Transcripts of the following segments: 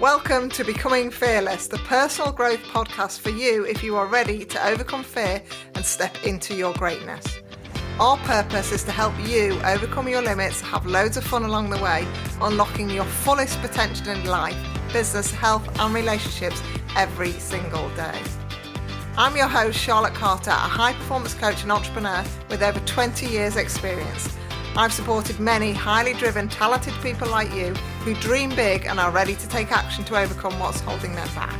Welcome to Becoming Fearless, the personal growth podcast for you if you are ready to overcome fear and step into your greatness. Our purpose is to help you overcome your limits, have loads of fun along the way, unlocking your fullest potential in life, business, health and relationships every single day. I'm your host, Charlotte Carter, a high-performance coach and entrepreneur with over 20 years experience. I've supported many highly driven, talented people like you who dream big and are ready to take action to overcome what's holding them back.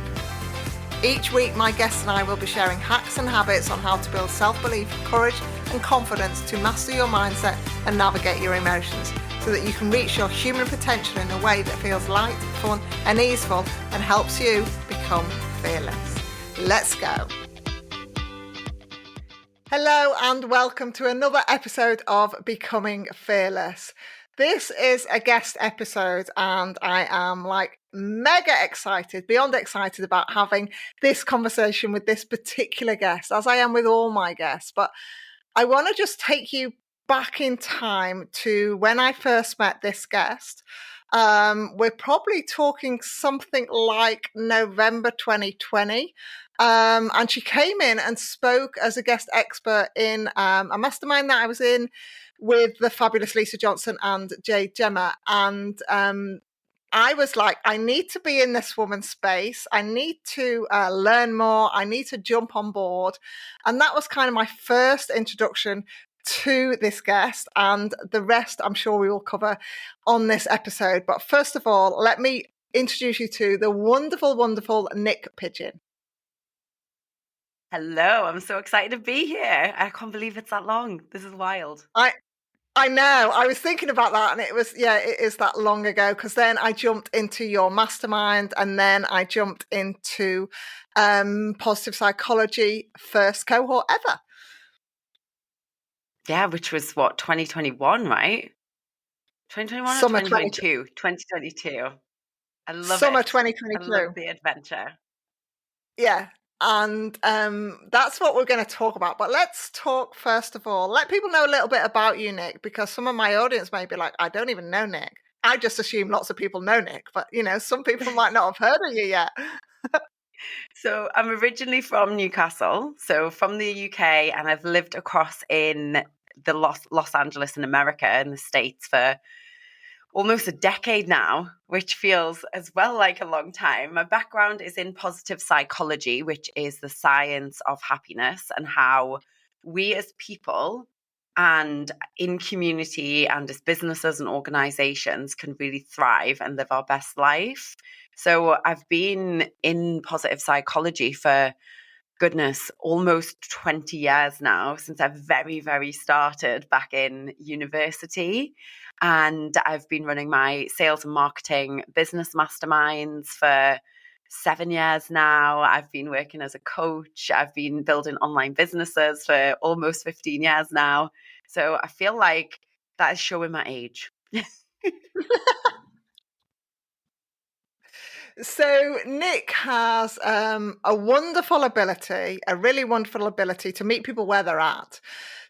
Each week, my guests and I will be sharing hacks and habits on how to build self-belief, courage and confidence to master your mindset and navigate your emotions so that you can reach your human potential in a way that feels light, fun and easeful and helps you become fearless. Let's go. Hello and welcome to another episode of Becoming Fearless. This is a guest episode and I am mega excited, beyond excited about having this conversation with this particular guest, as I am with all my guests. But I want to just take you back in time to when I first met this guest. We're probably talking something like November 2020. And she came in and spoke as a guest expert in a mastermind that I was in with the fabulous Lisa Johnson and Jade Gemma. And I was like, I need to be in this woman's space. I need to learn more. I need to jump on board. And that was kind of my first introduction to this guest, and the rest I'm sure we will cover on this episode. But first of all, let me introduce you to the wonderful, wonderful Niyc Pidgeon. Hello, I'm so excited to be here. I can't believe it's that long. This is wild. I know. I was thinking about that, and it is that long ago, because then I jumped into your mastermind, and then I jumped into positive psychology, first cohort ever. Yeah, which was what, 2021, right? 2021 Summer or 2022? 2022. I love Summer it. 2022. I love the adventure. Yeah. And that's what we're going to talk about. But let's talk, first of all, let people know a little bit about you, Niyc, because some of my audience may be like, I don't even know Niyc. I just assume lots of people know Niyc, but some people might not have heard of you yet. So I'm originally from Newcastle, so from the UK, and I've lived across in the Los Angeles in America, in the States, for almost a decade now, which feels as well like a long time. My background is in positive psychology, which is the science of happiness and how we as people and in community and as businesses and organizations can really thrive and live our best life. So I've been in positive psychology for goodness, almost 20 years now, since I very, very started back in university. And I've been running my sales and marketing business masterminds for 7 years now. I've been working as a coach. I've been building online businesses for almost 15 years now. So I feel like that is showing my age. So Niyc has a wonderful ability, a really wonderful ability to meet people where they're at.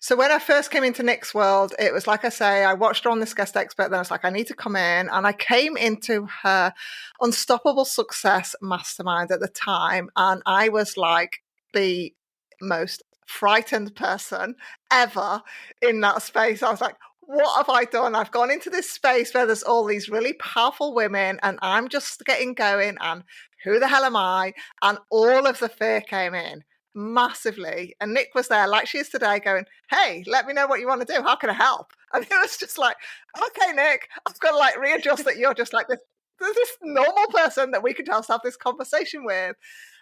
So when I first came into Niyc's world, it was like I say, I watched her on this guest expert, then I was like, I need to come in. And I came into her Unstoppable Success mastermind at the time. And I was like the most frightened person ever in that space. I was like, what have I done? I've gone into this space where there's all these really powerful women and I'm just getting going and who the hell am I? And all of the fear came in massively. And Niyc was there like she is today going, hey, let me know what you want to do. How can I help? And it was just like, okay, Niyc, I've got to readjust that you're just like this normal person that we could just have this conversation with.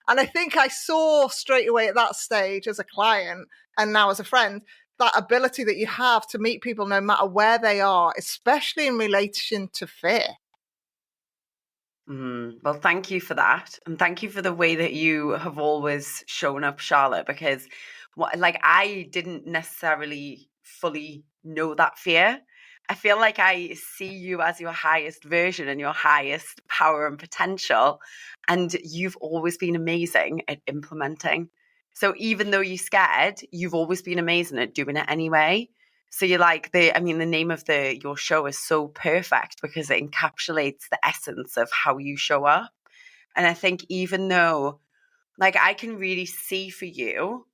And I think I saw straight away at that stage as a client and now as a friend, that ability that you have to meet people no matter where they are, especially in relation to fear. Well, thank you for that. And thank you for the way that you have always shown up, Charlotte, because I didn't necessarily fully know that fear. I feel like I see you as your highest version and your highest power and potential. And you've always been amazing at implementing. So even though you're scared, you've always been amazing at doing it anyway. So you're like the name of your show is so perfect because it encapsulates the essence of how you show up. And I think even though, like, I can really see for you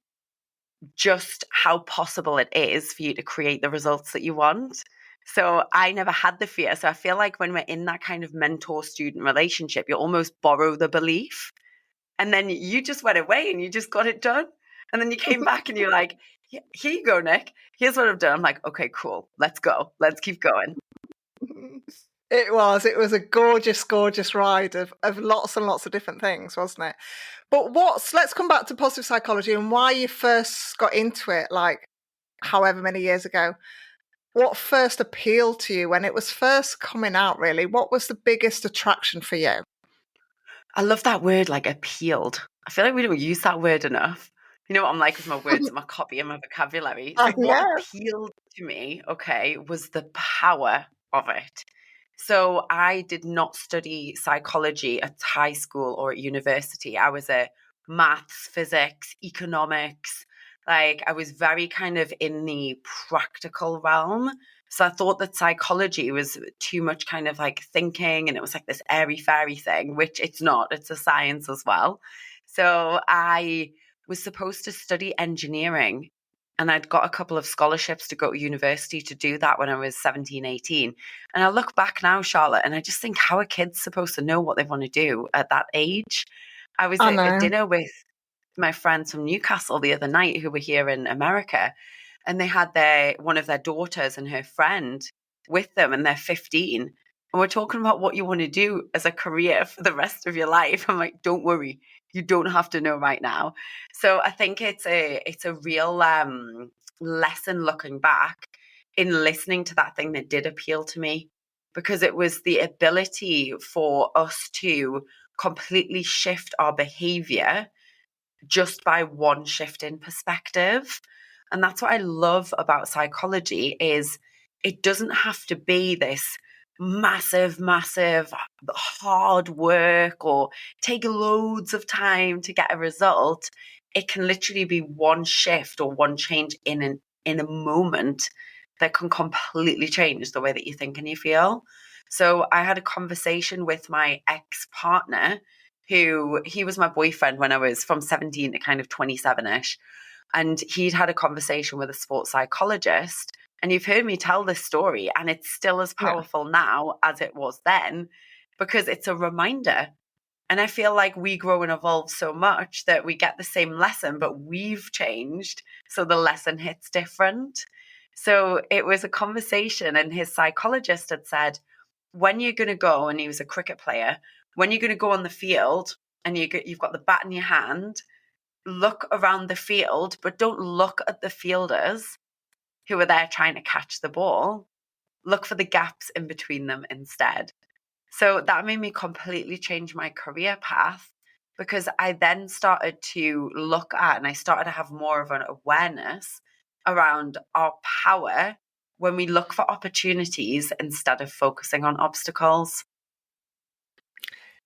just how possible it is for you to create the results that you want. So I never had the fear. So I feel like when we're in that kind of mentor student relationship, you almost borrow the belief. And then you just went away and you just got it done. And then you came back and you're like, here you go, Nick. Here's what I've done. I'm like, okay, cool. Let's go. Let's keep going. It was a gorgeous, gorgeous ride of lots and lots of different things, wasn't it? But let's come back to positive psychology and why you first got into it, like however many years ago. What first appealed to you when it was first coming out, really? What was the biggest attraction for you? I love that word, like appealed. I feel like we don't use that word enough. You know what I'm like with my words and my copy and my vocabulary. I So what know. appealed to me, okay, was the power of it. So I did not study psychology at high school or at university. I was a maths, physics, economics. Like I was very kind of in the practical realm. So I thought that psychology was too much kind of like thinking and it was like this airy fairy thing, which it's not, it's a science as well. So I was supposed to study engineering and I'd got a couple of scholarships to go to university to do that when I was 17, 18. And I look back now, Charlotte, and I just think, how are kids supposed to know what they want to do at that age? I was I at a know. dinner with my friends from Newcastle the other night who were here in America, and they had one of their daughters and her friend with them, and they're 15. And we're talking about what you want to do as a career for the rest of your life. I'm like, don't worry, you don't have to know right now. So I think it's a real lesson looking back in listening to that thing that did appeal to me, because it was the ability for us to completely shift our behavior just by one shift in perspective. And that's what I love about psychology is it doesn't have to be this massive, massive hard work or take loads of time to get a result. It can literally be one shift or one change in a moment that can completely change the way that you think and you feel. So I had a conversation with my ex-partner who he was my boyfriend when I was from 17 to kind of 27-ish. And he'd had a conversation with a sports psychologist. And you've heard me tell this story, and it's still as Yeah. powerful now as it was then, because it's a reminder. And I feel like we grow and evolve so much that we get the same lesson, but we've changed. So the lesson hits different. So it was a conversation, and his psychologist had said, when you're going to go, and he was a cricket player, when you're going to go on the field and you've got the bat in your hand, look around the field, but don't look at the fielders who are there trying to catch the ball. Look for the gaps in between them instead. So that made me completely change my career path, because I then started to look at and I started to have more of an awareness around our power when we look for opportunities instead of focusing on obstacles.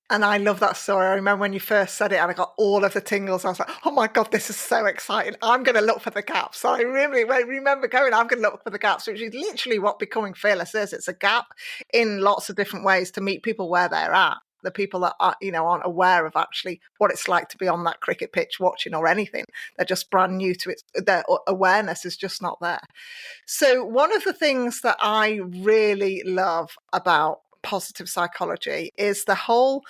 And I love that story. I remember when you first said it and I got all of the tingles. I was like, oh my God, this is so exciting. I'm going to look for the gaps. So I really remember going, I'm going to look for the gaps, which is literally what becoming fearless is. It's a gap in lots of different ways to meet people where they're at. The people that are, aren't aware of actually what it's like to be on that cricket pitch watching or anything. They're just brand new to it. Their awareness is just not there. So one of the things that I really love about positive psychology is the whole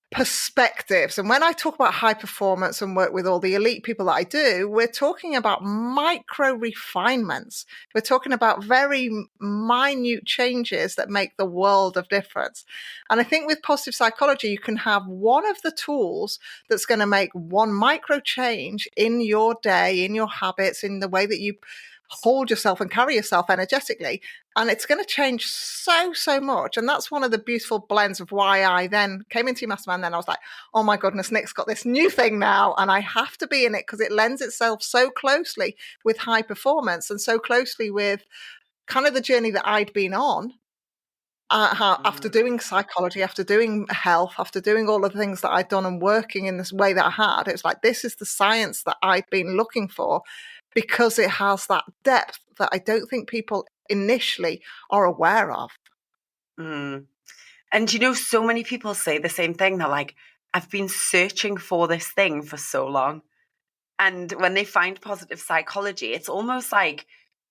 perspectives. And when I talk about high performance and work with all the elite people that I do, we're talking about micro refinements. We're talking about very minute changes that make the world of difference. And I think with positive psychology, you can have one of the tools that's going to make one micro change in your day, in your habits, in the way that you hold yourself and carry yourself energetically. And it's going to change so much. And that's one of the beautiful blends of why I then came into your mastermind. Then I was like, oh my goodness, Nick's got this new thing now. And I have to be in it because it lends itself so closely with high performance and so closely with kind of the journey that I'd been on. After doing psychology, after doing health, after doing all of the things that I'd done and working in this way that I had, it was like, this is the science that I'd been looking for, because it has that depth that I don't think people initially are aware of. Mm. And so many people say the same thing. They're like, I've been searching for this thing for so long. And when they find positive psychology, it's almost like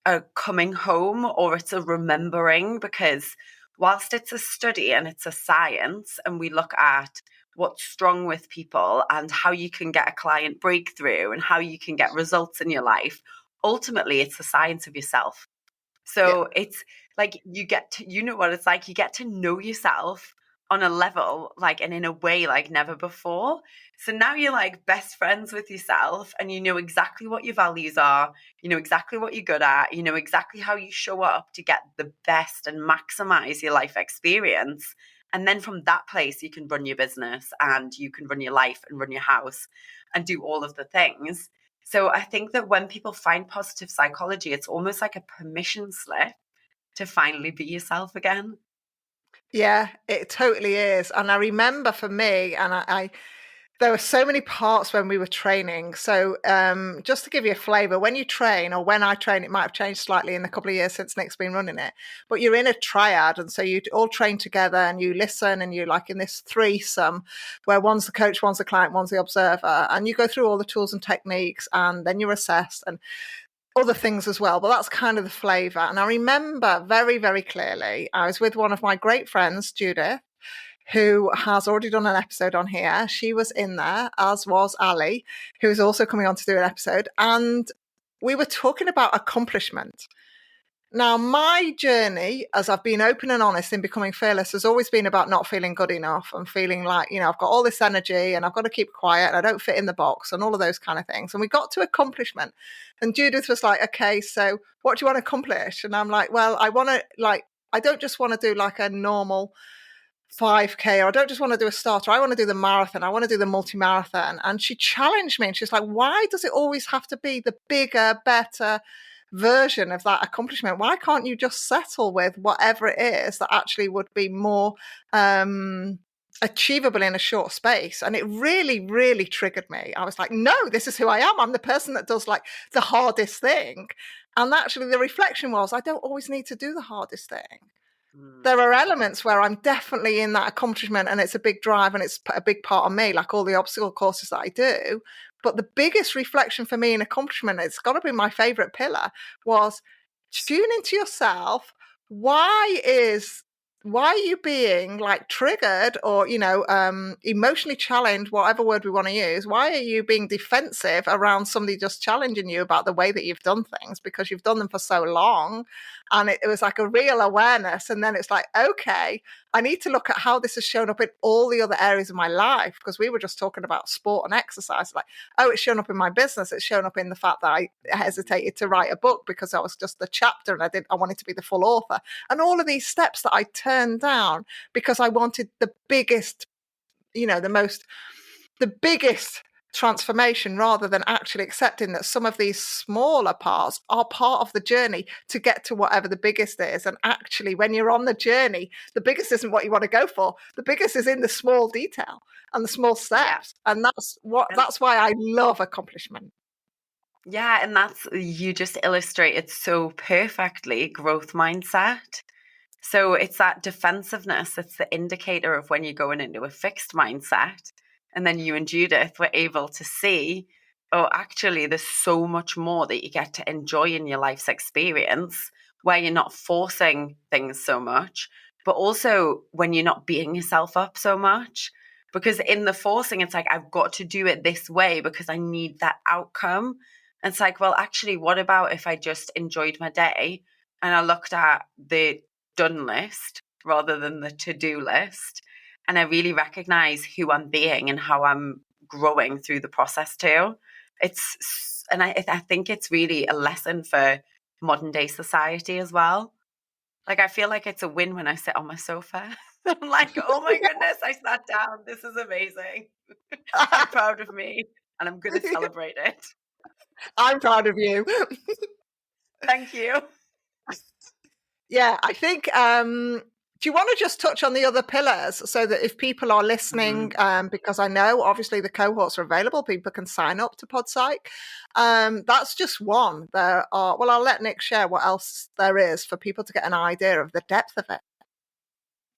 a coming home, or it's a remembering, because whilst it's a study and it's a science, and we look at what's strong with people and how you can get a client breakthrough and how you can get results in your life, ultimately it's the science of yourself. Yeah. So it's like you get to, you know what it's like, you get to know yourself on a level like, and in a way like never before. So now you're like best friends with yourself, and you know exactly what your values are, you know exactly what you're good at, you know exactly how you show up to get the best and maximize your life experience. And then from that place, you can run your business and you can run your life and run your house and do all of the things. So I think that when people find positive psychology, it's almost like a permission slip to finally be yourself again. Yeah, it totally is. And I remember for me, and I there were so many parts when we were training. So just to give you a flavour, when you train, or when I train, it might have changed slightly in the couple of years since Nick's been running it, but you're in a triad. And so you all train together and you listen, and you're like in this threesome where one's the coach, one's the client, one's the observer. And you go through all the tools and techniques, and then you're assessed and other things as well. But that's kind of the flavour. And I remember very, very clearly, I was with one of my great friends, Judith, who has already done an episode on here. She was in there, as was Ali, who is also coming on to do an episode. And we were talking about accomplishment. Now, my journey, as I've been open and honest in becoming fearless, has always been about not feeling good enough and feeling like, I've got all this energy and I've got to keep quiet and I don't fit in the box and all of those kind of things. And we got to accomplishment. And Judith was like, okay, so what do you want to accomplish? And I'm like, well, I don't just want to do like a normal 5K, or I don't just want to do a starter. I want to do the marathon. I want to do the multi-marathon. And she challenged me, and she's like, why does it always have to be the bigger, better version of that accomplishment? Why can't you just settle with whatever it is that actually would be more achievable in a short space? And it really, really triggered me. I was like, no, this is who I am. I'm the person that does like the hardest thing. And actually the reflection was, I don't always need to do the hardest thing. There are elements where I'm definitely in that accomplishment, and it's a big drive and it's a big part of me, like all the obstacle courses that I do. But the biggest reflection for me in accomplishment, it's got to be my favorite pillar, was tune into yourself. Why are you being like triggered or, emotionally challenged, whatever word we want to use? Why are you being defensive around somebody just challenging you about the way that you've done things, because you've done them for so long? And it was like a real awareness. And then it's like, okay, I need to look at how this has shown up in all the other areas of my life, because we were just talking about sport and exercise. Like, oh, it's shown up in my business. It's shown up in the fact that I hesitated to write a book because I was just the chapter and I wanted to be the full author. And all of these steps that I turned down because I wanted the biggest, the biggest transformation, rather than actually accepting that some of these smaller parts are part of the journey to get to whatever the biggest is. And actually, when you're on the journey, the biggest isn't what you want to go for. The biggest is in the small detail and the small steps. Yeah. And that's why I love accomplishment. Yeah, and you just illustrated so perfectly growth mindset. So it's that defensiveness, it's the indicator of when you're going into a fixed mindset. And then you and Judith were able to see, oh, actually, there's so much more that you get to enjoy in your life's experience, where you're not forcing things so much, but also when you're not beating yourself up so much. Because in the forcing, it's like, I've got to do it this way because I need that outcome. And it's like, well, actually, what about if I just enjoyed my day and I looked at the done list rather than the to-do list, and I really recognize who I'm being and how I'm growing through the process too. I think it's really a lesson for modern day society as well. Like, I feel like it's a win when I sit on my sofa. I'm like, oh my goodness, I sat down. This is amazing. I'm proud of me and I'm going to celebrate it. I'm proud of you. Thank you. Yeah, I think, do you want to just touch on the other pillars so that if people are listening, because I know obviously the cohorts are available, people can sign up to PodPsych. That's just one. I'll let Nick share what else there is for people to get an idea of the depth of it.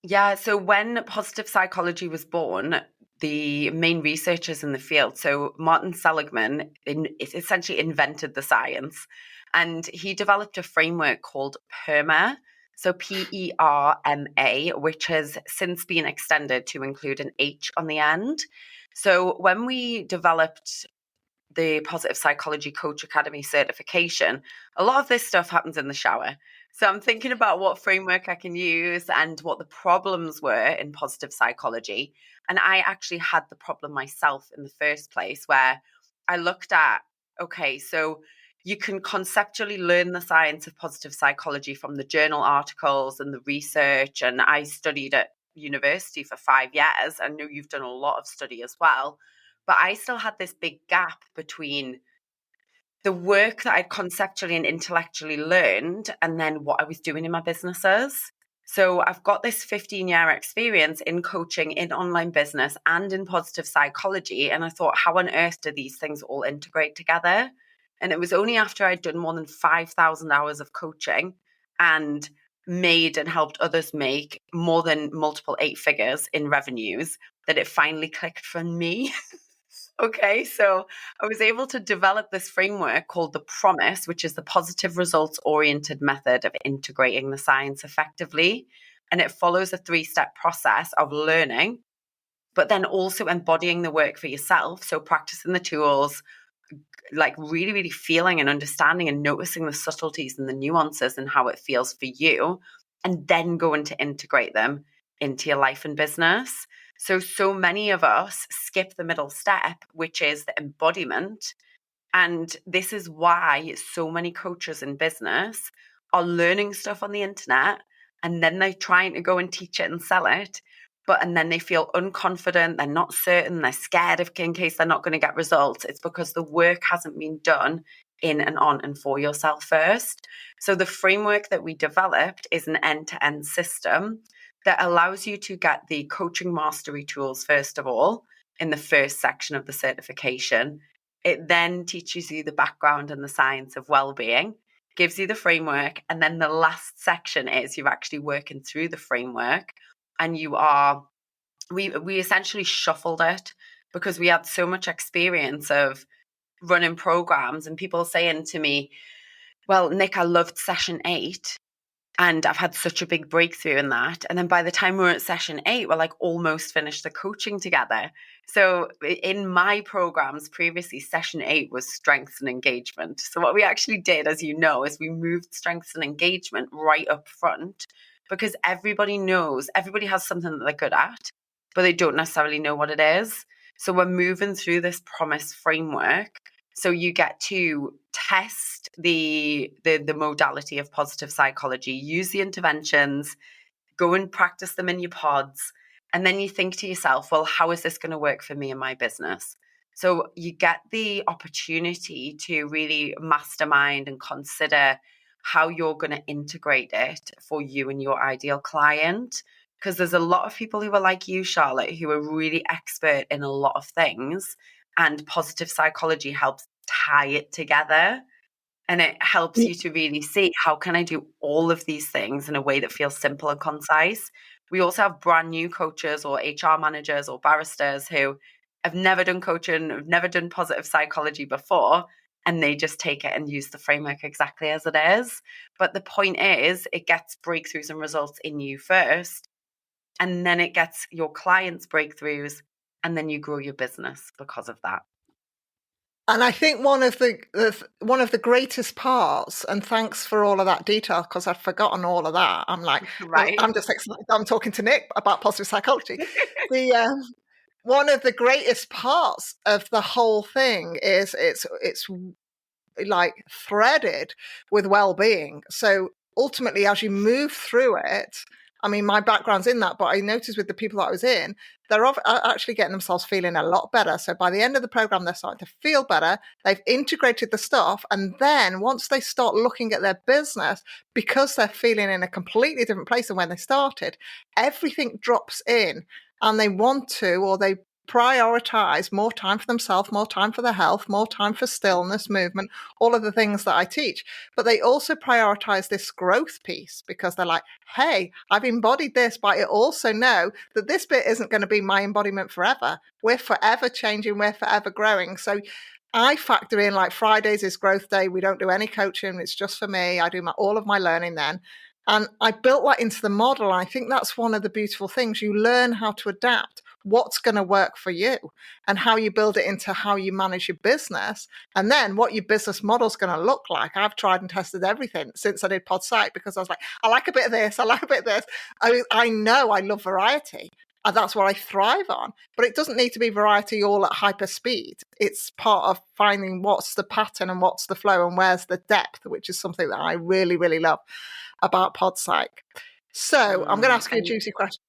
Yeah, so when positive psychology was born, the main researchers in the field. So Martin Seligman essentially invented the science, and he developed a framework called PERMA. So PERMA, which has since been extended to include an H on the end. So when we developed the Positive Psychology Coach Academy certification, a lot of this stuff happens in the shower. So I'm thinking about what framework I can use and what the problems were in positive psychology. And I actually had the problem myself in the first place, where I looked at, okay, so you can conceptually learn the science of positive psychology from the journal articles and the research. And I studied at university for 5 years. I know you've done a lot of study as well. But I still had this big gap between the work that I'd conceptually and intellectually learned and then what I was doing in my businesses. So I've got this 15-year experience in coaching, in online business, and in positive psychology. And I thought, how on earth do these things all integrate together? And it was only after I'd done more than 5,000 hours of coaching and made and helped others make more than multiple 8 figures in revenues that it finally clicked for me. Okay, so I was able to develop this framework called the Promise, which is the positive results oriented method of integrating the science effectively. And it follows a 3-step process of learning, but then also embodying the work for yourself. So practicing the tools, like really, really feeling and understanding and noticing the subtleties and the nuances and how it feels for you, and then going to integrate them into your life and business. So many of us skip the middle step, which is the embodiment. And this is why so many coaches in business are learning stuff on the internet, and then they're trying to go and teach it and sell it. And then they feel unconfident, they're not certain, they're scared in case they're not going to get results. It's because the work hasn't been done in and on and for yourself first. So the framework that we developed is an end-to-end system that allows you to get the coaching mastery tools, first of all, in the first section of the certification. It then teaches you the background and the science of well-being, gives you the framework, and then the last section is you're actually working through the framework, and we essentially shuffled it because we had so much experience of running programs and people saying to me, well, Nick, I loved session 8 and I've had such a big breakthrough in that. And then by the time we're at session 8, we're like almost finished the coaching together. So in my programs previously, session 8 was strengths and engagement. So what we actually did, as you know, is we moved strengths and engagement right up front, because everybody has something that they're good at, but they don't necessarily know what it is. So we're moving through this Promise framework. So you get to test the modality of positive psychology, use the interventions, go and practice them in your pods. And then you think to yourself, well, how is this going to work for me and my business? So you get the opportunity to really mastermind and consider how you're going to integrate it for you and your ideal client. Because there's a lot of people who are like you, Charlotte, who are really expert in a lot of things. And positive psychology helps tie it together. And it helps you to really see, how can I do all of these things in a way that feels simple and concise? We also have brand new coaches or HR managers or barristers who have never done coaching, have never done positive psychology before, and they just take it and use the framework exactly as it is. But the point is, it gets breakthroughs and results in you first, and then it gets your clients breakthroughs, and then you grow your business because of that. And I think one of the greatest parts, and thanks for all of that detail, because I've forgotten all of that. I'm like, Right. I'm just excited. I'm talking to Nick about positive psychology. One of the greatest parts of the whole thing is it's like threaded with well-being. So ultimately, as you move through it, I mean, my background's in that, but I noticed with the people that I was in, they're actually getting themselves feeling a lot better. So by the end of the program, they're starting to feel better. They've integrated the stuff. And then once they start looking at their business, because they're feeling in a completely different place than when they started, everything drops in, and they want to, or they prioritize more time for themselves, more time for their health, more time for stillness, movement, all of the things that I teach. But they also prioritize this growth piece because they're like, hey, I've embodied this, but I also know that this bit isn't going to be my embodiment forever. We're forever changing, we're forever growing. So I factor in, like, Fridays is growth day. We don't do any coaching. It's just for me. I do all of my learning then. And I built that into the model. I think that's one of the beautiful things. You learn how to adapt what's going to work for you and how you build it into how you manage your business. And then what your business model is going to look like. I've tried and tested everything since I did PodPsych because I was like, I like a bit of this. I like a bit of this. I know I love variety. And that's what I thrive on. But it doesn't need to be variety all at hyper speed. It's part of finding what's the pattern and what's the flow and where's the depth, which is something that I really, really love about PodPsych. So I'm going to ask you a juicy question.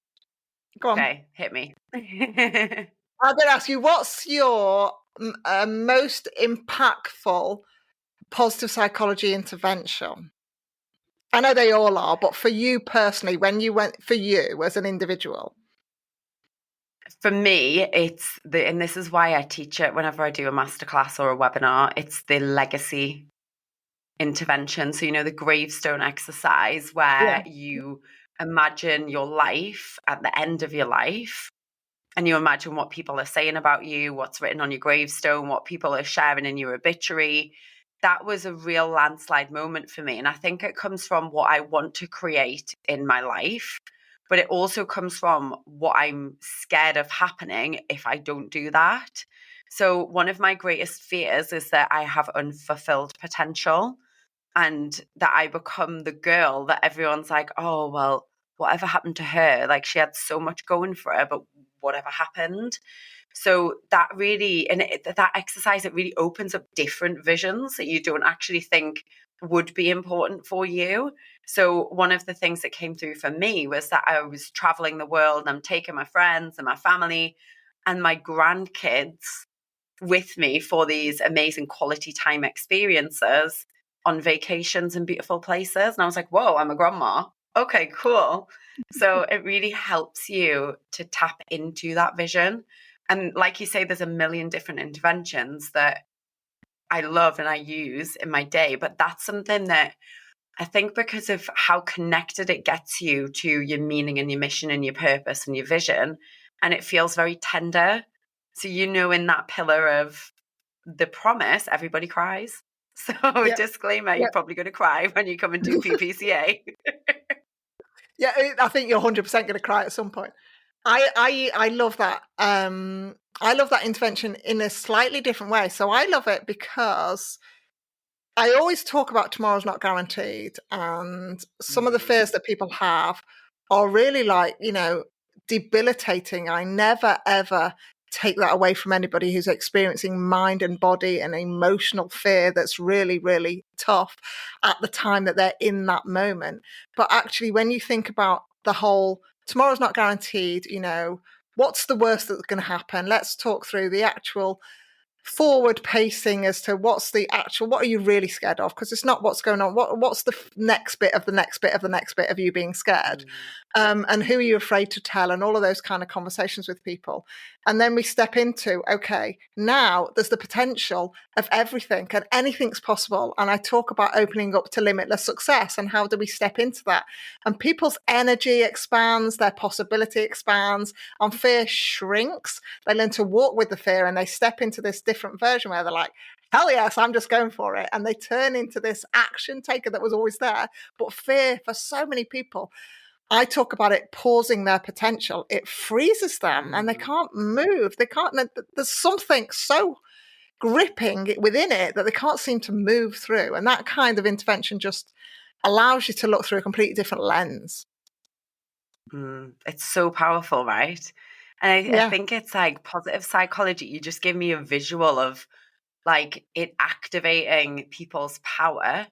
Go on. Okay, hit me. I'm going to ask you, what's your most impactful positive psychology intervention? I know they all are, but for you personally, when you went for you as an individual? For me, it's and this is why I teach it whenever I do a masterclass or a webinar, it's the legacy intervention. So, the gravestone exercise where you imagine your life at the end of your life and you imagine what people are saying about you, what's written on your gravestone, what people are sharing in your obituary. That was a real landslide moment for me. And I think it comes from what I want to create in my life, but it also comes from what I'm scared of happening if I don't do that. So one of my greatest fears is that I have unfulfilled potential and that I become the girl that everyone's like, oh, well, whatever happened to her? Like, she had so much going for her, but whatever happened? So that really, and that exercise, it really opens up different visions that you don't actually think would be important for you. So one of the things that came through for me was that I was traveling the world and I'm taking my friends and my family and my grandkids with me for these amazing quality time experiences on vacations in beautiful places. And I was like, whoa, I'm a grandma. Okay, cool. So it really helps you to tap into that vision. And like you say, there's a million different interventions that I love and I use in my day. But that's something that I think, because of how connected it gets you to your meaning and your mission and your purpose and your vision, and it feels very tender. So, in that pillar of the promise, everybody cries. So, disclaimer, you're probably going to cry when you come and do PPCA. Yeah, I think you're 100% going to cry at some point. I love that. I love that intervention in a slightly different way. So I love it because I always talk about tomorrow's not guaranteed, and some of the fears that people have are really like, debilitating. I never, ever take that away from anybody who's experiencing mind and body and emotional fear that's really, really tough at the time that they're in that moment. But actually, when you think about the whole tomorrow's not guaranteed, what's the worst that's going to happen? Let's talk through the actual forward pacing as to what are you really scared of, because it's not what's going on, what's the next bit of the next bit of the next bit of you being scared, and who are you afraid to tell, and all of those kind of conversations with people. And then we step into, okay, now there's the potential of everything and anything's possible. And I talk about opening up to limitless success and how do we step into that, and people's energy expands, their possibility expands, and fear shrinks. They learn to walk with the fear and they step into this different version where they're like, hell yes, I'm just going for it. And they turn into this action taker that was always there. But fear, for so many people, I talk about it pausing their potential. It freezes them and they can't move. There's something so gripping within it that they can't seem to move through. And that kind of intervention just allows you to look through a completely different lens. It's so powerful, right? And I think it's like positive psychology. You just give me a visual of like it activating people's power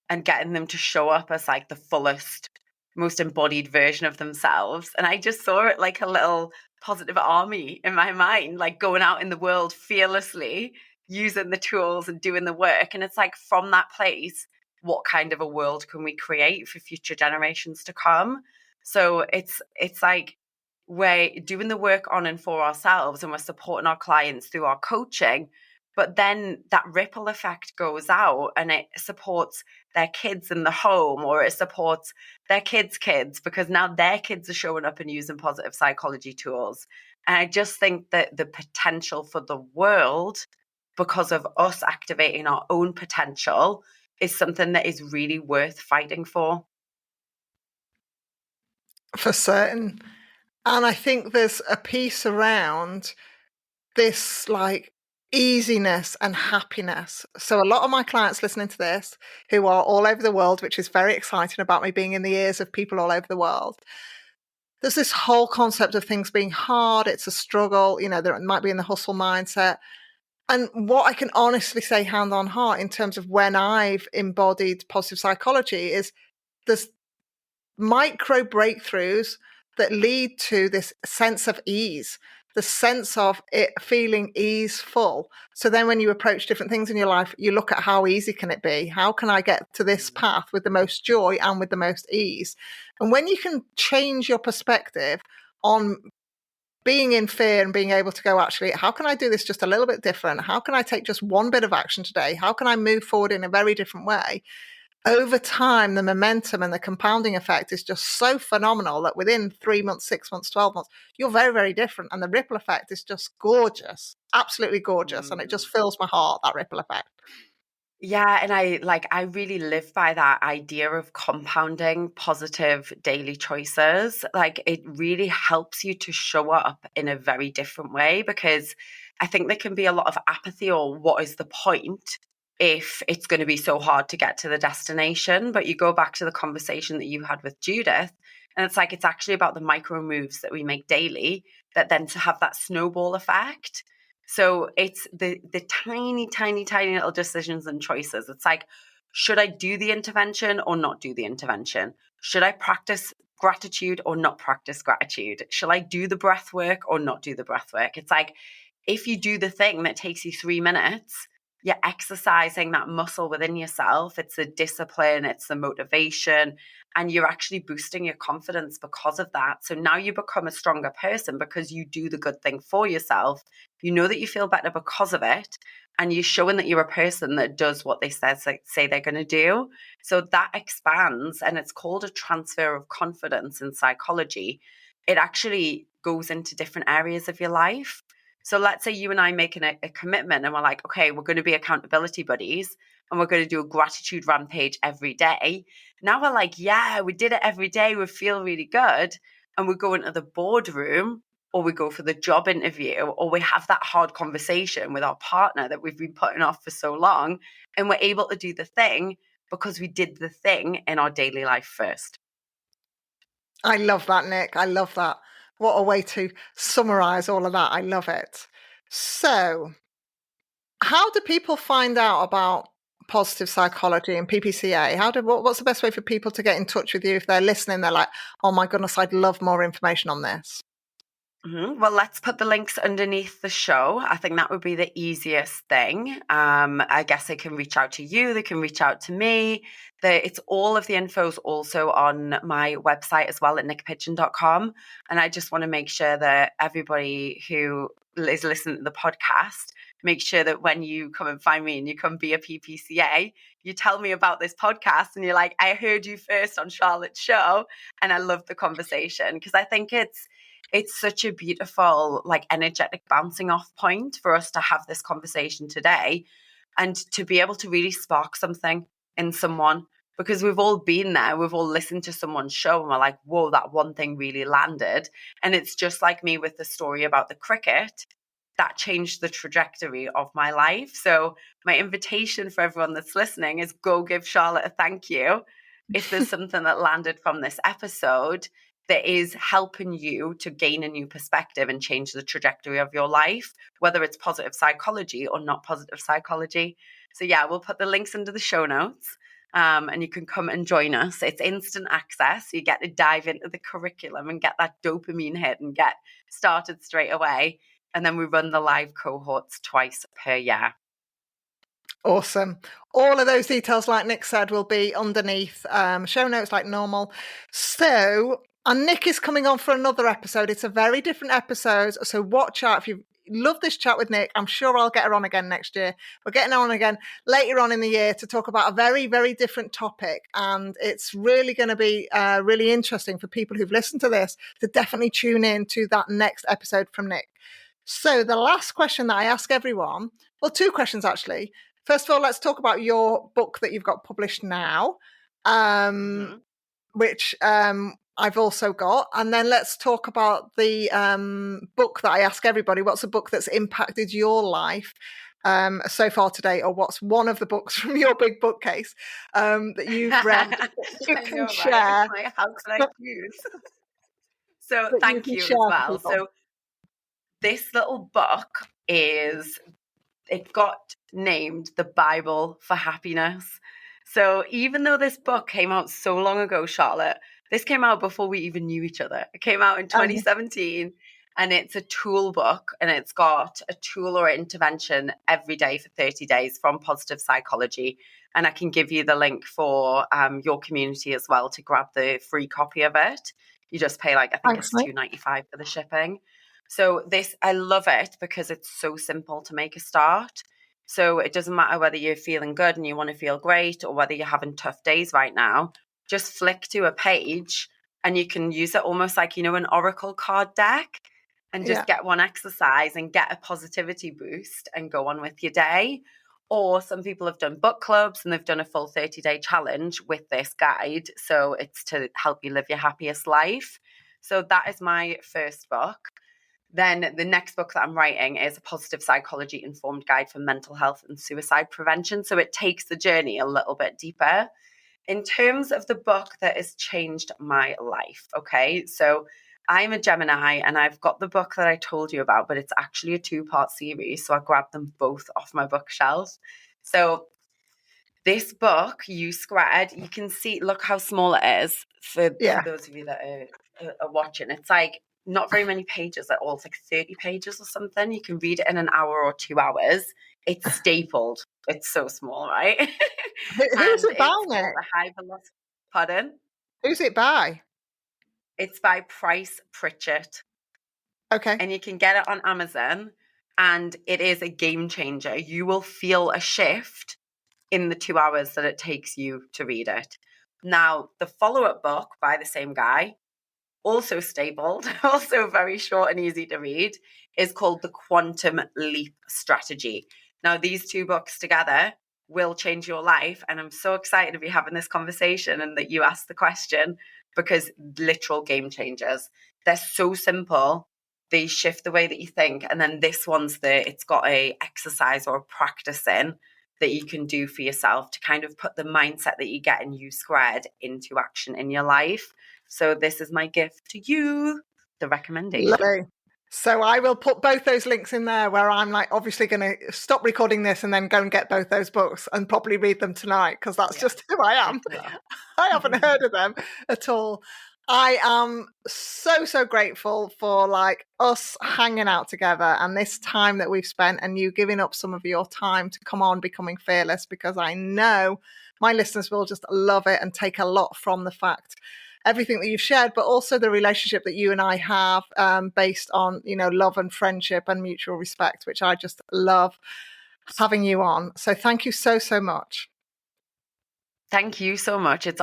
and getting them to show up as like the fullest, most embodied version of themselves. And I just saw it like a little positive army in my mind, like going out in the world fearlessly, using the tools and doing the work. And it's like, from that place, what kind of a world can we create for future generations to come? So it's like we're doing the work on and for ourselves, and we're supporting our clients through our coaching. But then that ripple effect goes out and it supports their kids in the home, or it supports their kids' kids, because now their kids are showing up and using positive psychology tools. And I just think that the potential for the world, because of us activating our own potential, is something that is really worth fighting for. For certain. And I think there's a piece around this like easiness and happiness. So a lot of my clients listening to this who are all over the world, which is very exciting about me being in the ears of people all over the world, there's this whole concept of things being hard. It's a struggle. There might be in the hustle mindset. And what I can honestly say hand on heart in terms of when I've embodied positive psychology is there's micro breakthroughs that lead to this sense of ease, the sense of it feeling easeful. So then when you approach different things in your life, you look at how easy can it be? How can I get to this path with the most joy and with the most ease? And when you can change your perspective on being in fear and being able to go, actually, how can I do this just a little bit different? How can I take just one bit of action today? How can I move forward in a very different way? Over time, the momentum and the compounding effect is just so phenomenal that within 3 months, 6 months, 12 months, you're very, very different. And the ripple effect is just gorgeous, absolutely gorgeous. And it just fills my heart, that ripple effect. Yeah, and I really live by that idea of compounding positive daily choices. Like, it really helps you to show up in a very different way, because I think there can be a lot of apathy, or what is the point if it's going to be so hard to get to the destination. But you go back to the conversation that you had with Judith, and it's like, it's actually about the micro moves that we make daily that then to have that snowball effect. So it's the tiny, tiny, tiny little decisions and choices. It's like, should I do the intervention or not do the intervention? Should I practice gratitude or not practice gratitude? Shall I do the breath work or not do the breath work? It's like, if you do the thing that takes you 3 minutes, you're exercising that muscle within yourself. It's the discipline, it's the motivation, and you're actually boosting your confidence because of that. So now you become a stronger person because you do the good thing for yourself. You know that you feel better because of it, and you're showing that you're a person that does what they say they're going to do. So that expands, and it's called a transfer of confidence in psychology. It actually goes into different areas of your life. So let's say you and I making a commitment, and we're like, okay, we're going to be accountability buddies, and we're going to do a gratitude rampage every day. Now we're like, yeah, we did it every day. We feel really good. And we go into the boardroom, or we go for the job interview, or we have that hard conversation with our partner that we've been putting off for so long. And we're able to do the thing because we did the thing in our daily life first. I love that, Nick. I love that. What a way to summarize all of that. I love it. So, how do people find out about positive psychology and PPCA? What's the best way for people to get in touch with you if they're listening? They're like, oh my goodness, I'd love more information on this. Well, let's put the links underneath the show. I think that would be the easiest thing. I guess they can reach out to you. They can reach out to me. It's all of the info's also on my website as well at niycpidgeon.com. And I just want to make sure that everybody who is listening to the podcast, make sure that when you come and find me and you come be a PPCA, you tell me about this podcast and you're like, I heard you first on Charlotte's show. And I love the conversation, because I think it's such a beautiful, like, energetic bouncing off point for us to have this conversation today, and to be able to really spark something in someone, because we've all been there. We've all listened to someone's show and we're like, whoa, that one thing really landed. And it's just like me with the story about the cricket that changed the trajectory of my life. So my invitation for everyone that's listening is, go give Charlotte a thank you if there's something that landed from this episode that is helping you to gain a new perspective and change the trajectory of your life, whether it's positive psychology or not positive psychology. So yeah, we'll put the links into the show notes, and you can come and join us. It's instant access. So you get to dive into the curriculum and get that dopamine hit and get started straight away. And then we run the live cohorts twice per year. Awesome. All of those details, like Nick said, will be underneath show notes like normal. So And Nick is coming on for another episode. It's a very different episode, so watch out. If you love this chat with Nick, I'm sure I'll get her on again next year. We're getting her on again later on in the year to talk about a very, very different topic. And it's really going to be really interesting for people who've listened to this to definitely tune in to that next episode from Nick. So the last question that I ask everyone, well, two questions actually. First of all, let's talk about your book that you've got published now, which I've also got. And then let's talk about the book that I ask everybody. What's a book that's impacted your life so far today, or what's one of the books from your big bookcase that you've read that you can share? Right? Like, how can I choose? So thank you as well. So this little book it got named the Bible for Happiness. So even though this book came out so long ago, Charlotte, this came out before we even knew each other. It came out in 2017, and it's a tool book, and it's got a tool or intervention every day for 30 days from Positive Psychology. And I can give you the link for your community as well to grab the free copy of it. You just pay I think it's $2.95 for the shipping. So I love it because it's so simple to make a start. So it doesn't matter whether you're feeling good and you want to feel great, or whether you're having tough days right now. Just flick to a page and you can use it almost like, an oracle card deck, and just get one exercise and get a positivity boost and go on with your day. Or some people have done book clubs and they've done a full 30-day challenge with this guide. So it's to help you live your happiest life. So that is my first book. Then the next book that I'm writing is a positive psychology informed guide for mental health and suicide prevention. So it takes the journey a little bit deeper. In terms of the book that has changed my life, okay, so I'm a Gemini and I've got the book that I told you about, but it's actually a 2-part series. So I grabbed them both off my bookshelf. So this book, U Squared, you can see, look how small it is for those of you that are watching. It's not very many pages at all. It's 30 pages or something. You can read it in an hour or 2 hours. It's stapled. It's so small, right? Who's it by, Nick? High Velocity. Pardon? Who's it by? It's by Price Pritchett. Okay. And you can get it on Amazon, and it is a game changer. You will feel a shift in the 2 hours that it takes you to read it. Now, the follow-up book by the same guy, also stapled, also very short and easy to read, is called The Quantum Leap Strategy. Now, these two books together will change your life. And I'm so excited to be having this conversation and that you asked the question, because literal game changers. They're so simple. They shift the way that you think. And then this one's it's got a exercise or a practice in that you can do for yourself to kind of put the mindset that you get in U Squared into action in your life. So this is my gift to you, the recommendation. Lovely. So I will put both those links in there, where I'm obviously going to stop recording this and then go and get both those books and probably read them tonight, because that's just who I am. I haven't heard of them at all. I am so, so grateful for us hanging out together and this time that we've spent, and you giving up some of your time to come on Becoming Fearless, because I know my listeners will just love it and take a lot from the fact everything that you've shared, but also the relationship that you and I have based on, love and friendship and mutual respect, which I just love having you on. So thank you so, so much. Thank you so much. It's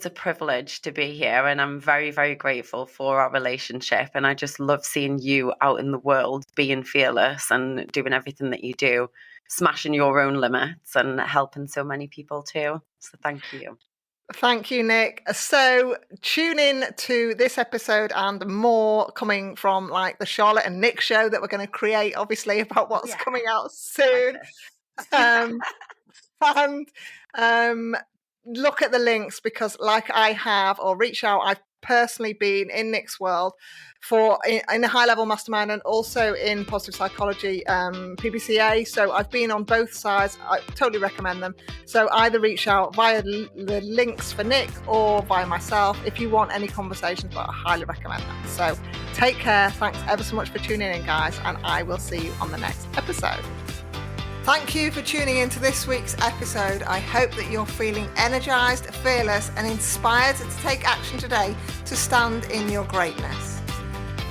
a privilege to be here, and I'm very, very grateful for our relationship. And I just love seeing you out in the world being fearless and doing everything that you do, smashing your own limits and helping so many people too. So thank you. Thank you, Nick. So tune in to this episode and more coming from the Charlotte and Nick show that we're going to create, obviously, about what's coming out soon. And look at the links, because I have, or reach out, I've personally been in Nick's world in a high level mastermind and also in positive psychology, PPCA. So I've been on both sides. I totally recommend them. So either reach out via the links for Nick or via myself if you want any conversations, but I highly recommend them. So take care. Thanks ever so much for tuning in, guys. And I will see you on the next episode. Thank you for tuning into this week's episode. I hope that you're feeling energised, fearless and inspired to take action today to stand in your greatness.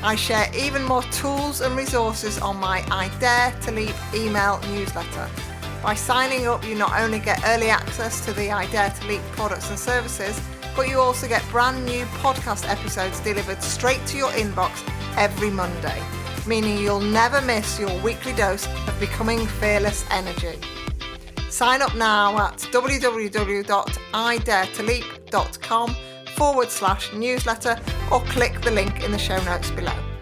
I share even more tools and resources on my I Dare to Leap email newsletter. By signing up, you not only get early access to the I Dare to Leap products and services, but you also get brand new podcast episodes delivered straight to your inbox every Monday, meaning you'll never miss your weekly dose of becoming fearless energy. Sign up now at www.idaretoleap.com/newsletter or click the link in the show notes below.